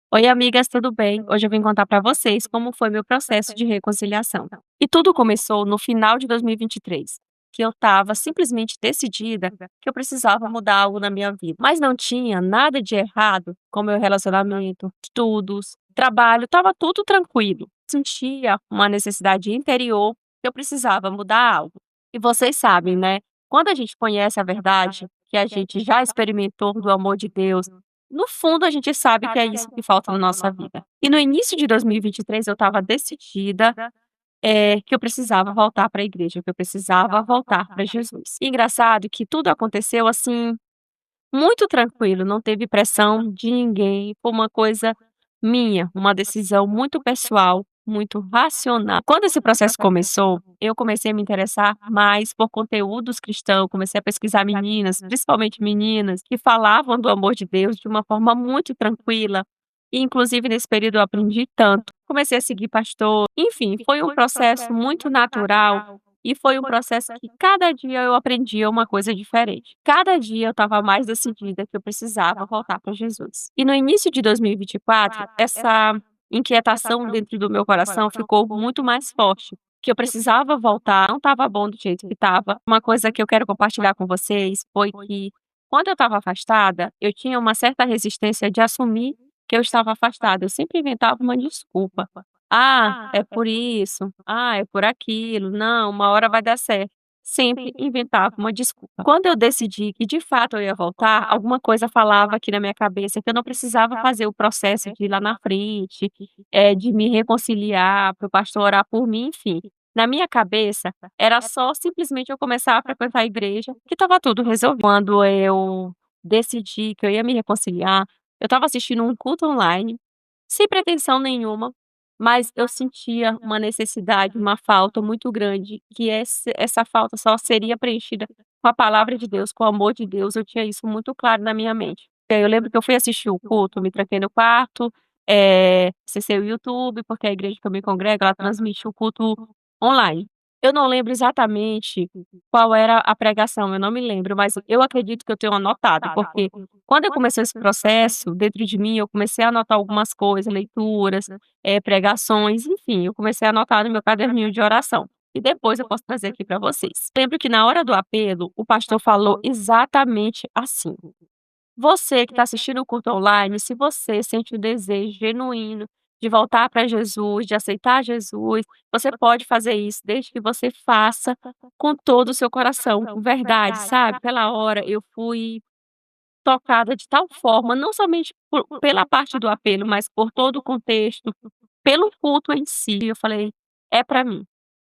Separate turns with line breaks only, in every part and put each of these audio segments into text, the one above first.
Oi, amigas, tudo bem? Hoje eu vim contar para vocês como foi meu processo de reconciliação. E tudo começou no final de 2023, que eu estava simplesmente decidida que eu precisava mudar algo na minha vida. Mas não tinha nada de errado com meu relacionamento, estudos, trabalho, estava tudo tranquilo. Sentia uma necessidade interior que eu precisava mudar algo. E vocês sabem, né? Quando a gente conhece a verdade, que a gente já experimentou do amor de Deus, no fundo, a gente sabe que é isso que falta na nossa vida. E no início de 2023 eu estava decidida, que eu precisava voltar para a igreja, que eu precisava voltar para Jesus. E engraçado que tudo aconteceu, assim, muito tranquilo, não teve pressão de ninguém, foi uma coisa minha, uma decisão muito pessoal, muito racional. Quando esse processo começou, eu comecei a me interessar mais por conteúdos cristãos, comecei a pesquisar meninas, principalmente meninas, que falavam do amor de Deus de uma forma muito tranquila. E inclusive nesse período eu aprendi tanto. Comecei a seguir pastor, enfim, foi um processo muito natural e foi um processo que cada dia eu aprendia uma coisa diferente. Cada dia eu estava mais decidida que eu precisava voltar para Jesus. E no início de 2024, essa inquietação dentro do meu coração ficou muito mais forte, que eu precisava voltar, não estava bom do jeito que estava. Uma coisa que eu quero compartilhar com vocês foi que quando eu estava afastada, eu tinha uma certa resistência de assumir que eu estava afastada. Eu sempre inventava uma desculpa. Ah, é por isso. Ah, é por aquilo. Não, uma hora vai dar certo. Sempre inventava uma desculpa. Quando eu decidi que de fato eu ia voltar, alguma coisa falava aqui na minha cabeça que eu não precisava fazer o processo de ir lá na frente, de me reconciliar, para o pastor orar por mim, enfim. Na minha cabeça, era só simplesmente eu começar a frequentar a igreja, que estava tudo resolvido. Quando eu decidi que eu ia me reconciliar, eu estava assistindo um culto online, sem pretensão nenhuma, mas eu sentia uma necessidade, uma falta muito grande, que essa falta só seria preenchida com a palavra de Deus, com o amor de Deus, eu tinha isso muito claro na minha mente. E aí eu lembro que eu fui assistir o culto, me tranquei no quarto, acessei o YouTube, porque a igreja que eu me congrego, ela transmite o culto online. Eu não lembro exatamente qual era a pregação, eu não me lembro, mas eu acredito que eu tenho anotado, porque quando eu comecei esse processo, dentro de mim, eu comecei a anotar algumas coisas, leituras, pregações, enfim, eu comecei a anotar no meu caderninho de oração. E depois eu posso trazer aqui para vocês. Lembro que na hora do apelo, o pastor falou exatamente assim: você que está assistindo o culto online, se você sente o desejo genuíno de voltar para Jesus, de aceitar Jesus, você pode fazer isso, desde que você faça com todo o seu coração, com verdade, sabe. Pela hora eu fui tocada de tal forma, não somente pela parte do apelo, mas por todo o contexto, pelo culto em si. Eu falei: "É para mim,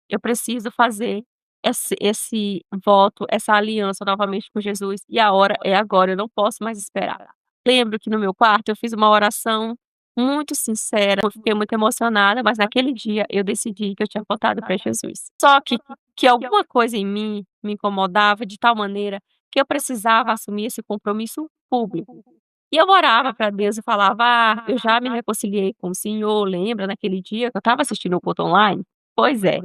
eu preciso fazer esse voto, essa aliança novamente com Jesus, e a hora é agora, eu não posso mais esperar". Lembro que no meu quarto eu fiz uma oração muito sincera, eu fiquei muito emocionada, mas naquele dia eu decidi que eu tinha voltado para Jesus. Só que alguma coisa em mim me incomodava de tal maneira que eu precisava assumir esse compromisso público. E eu orava para Deus e falava: "Ah, eu já me reconciliei com o Senhor, lembra naquele dia que eu estava assistindo o culto online?". Pois é,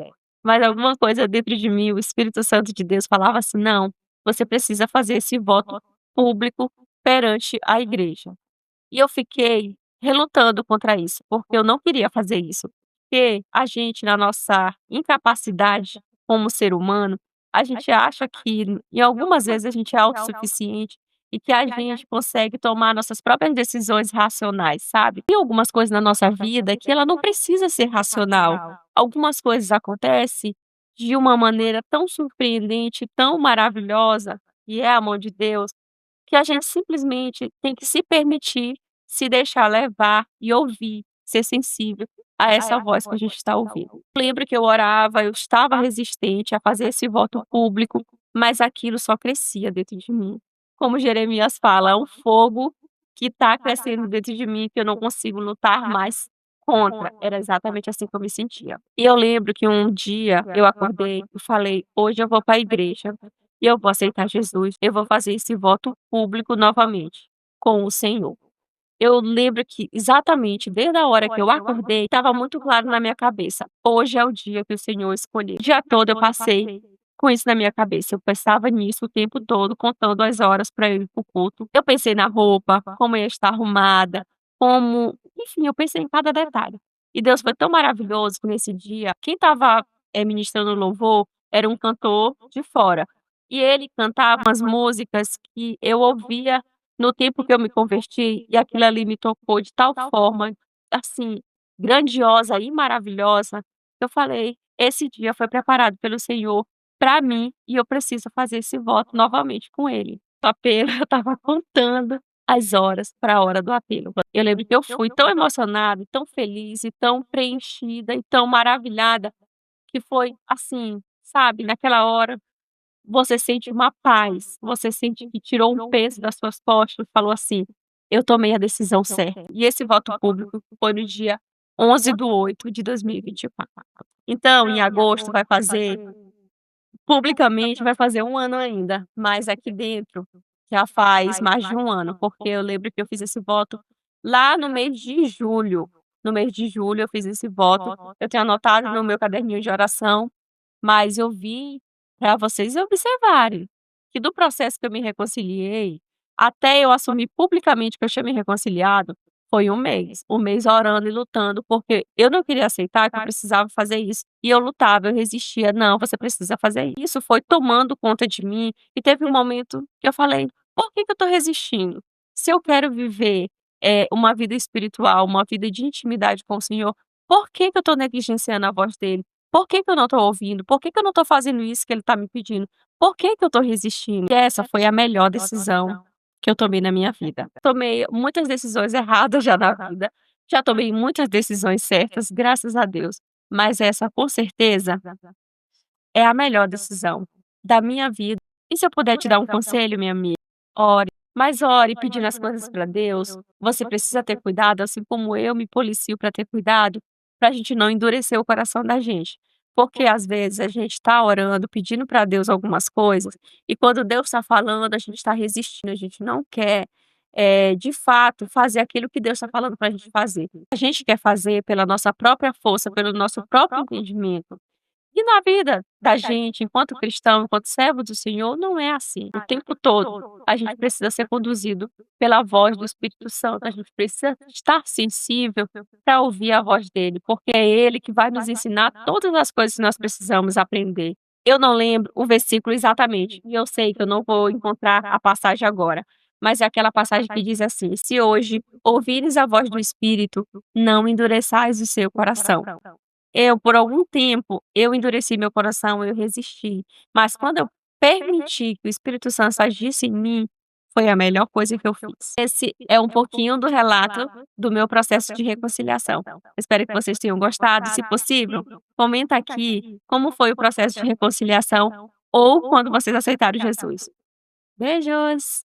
mas alguma coisa dentro de mim, o Espírito Santo de Deus falava assim: "Não, você precisa fazer esse voto público perante a igreja". E eu fiquei relutando contra isso, porque eu não queria fazer isso. Porque a gente, na nossa incapacidade como ser humano, a gente acha que em algumas vezes a gente é autossuficiente e que a gente consegue tomar nossas próprias decisões racionais, sabe. Tem algumas coisas na nossa vida que ela não precisa ser racional. Algumas coisas acontecem de uma maneira tão surpreendente, tão maravilhosa, e é a mão de Deus, que a gente simplesmente tem que se permitir, se deixar levar e ouvir, ser sensível a essa voz que a gente está ouvindo. Lembro que eu orava, eu estava resistente a fazer esse voto público, mas aquilo só crescia dentro de mim. Como Jeremias fala, é um fogo que está crescendo dentro de mim que eu não consigo lutar mais contra. Era exatamente assim que eu me sentia. E eu lembro que um dia eu acordei e falei: "Hoje eu vou para a igreja e eu vou aceitar Jesus, eu vou fazer esse voto público novamente com o Senhor". Eu lembro que exatamente desde a hora que eu acordei, estava muito claro na minha cabeça: hoje é o dia que o Senhor escolheu. O dia todo eu passei com isso na minha cabeça, eu pensava nisso o tempo todo, contando as horas para eu ir para o culto. Eu pensei na roupa, como eu ia estar arrumada, como enfim, eu pensei em cada detalhe. E Deus foi tão maravilhoso que nesse dia, quem estava, ministrando louvor era um cantor de fora. E ele cantava umas músicas que eu ouvia no tempo que eu me converti, e aquilo ali me tocou de tal forma, assim, grandiosa e maravilhosa, que eu falei: "Esse dia foi preparado pelo Senhor para mim e eu preciso fazer esse voto novamente com ele". O apelo, eu estava contando as horas para a hora do apelo. Eu lembro que eu fui tão emocionada, tão feliz e tão preenchida e tão maravilhada, que foi assim, sabe, naquela hora você sente uma paz, você sente que tirou um peso das suas costas e falou assim: "Eu tomei a decisão certa". E esse voto público foi no dia 11/8 de 2024. Então, em agosto vai fazer publicamente vai fazer 1 ano ainda, mas aqui dentro já faz mais de 1 ano, porque eu lembro que eu fiz esse voto lá no mês de julho. No mês de julho eu fiz esse voto, eu tenho anotado no meu caderninho de oração, mas eu vim para vocês observarem, que do processo que eu me reconciliei, até eu assumir publicamente que eu tinha me reconciliado, foi 1 mês orando e lutando, porque eu não queria aceitar que eu precisava fazer isso, e eu lutava, eu resistia: "Não, você precisa fazer isso". Foi tomando conta de mim, e teve um momento que eu falei: "Por que que eu estou resistindo? Se eu quero viver, uma vida espiritual, uma vida de intimidade com o Senhor, por que que eu estou negligenciando a voz dele? Por que que eu não estou ouvindo? Por que que eu não estou fazendo isso que ele está me pedindo? Por que que eu estou resistindo?". E essa foi a melhor decisão que eu tomei na minha vida. Tomei muitas decisões erradas já na vida, já tomei muitas decisões certas, graças a Deus, mas essa com certeza é a melhor decisão da minha vida. E se eu puder te dar um conselho, minha amiga, ore, mas ore pedindo as coisas para Deus. Você precisa ter cuidado, assim como eu me policio para ter cuidado, para a gente não endurecer o coração da gente. Porque às vezes a gente está orando, pedindo para Deus algumas coisas, e quando Deus está falando, a gente está resistindo, a gente não quer, de fato, fazer aquilo que Deus está falando para a gente fazer. A gente quer fazer pela nossa própria força, pelo nosso próprio entendimento. E na vida da gente, enquanto cristão, enquanto servo do Senhor, não é assim. O tempo todo a gente precisa ser conduzido pela voz do Espírito Santo, a gente precisa estar sensível para ouvir a voz dele, porque é ele que vai nos ensinar todas as coisas que nós precisamos aprender. Eu não lembro o versículo exatamente, e eu sei que eu não vou encontrar a passagem agora, mas é aquela passagem que diz assim: "Se hoje ouvires a voz do Espírito, não endureçais o seu coração". Eu, por algum tempo, eu endureci meu coração, eu resisti, mas quando eu permiti que o Espírito Santo agisse em mim, foi a melhor coisa que eu fiz. Esse é um pouquinho do relato do meu processo de reconciliação. Espero que vocês tenham gostado, se possível, comenta aqui como foi o processo de reconciliação ou quando vocês aceitaram Jesus. Beijos.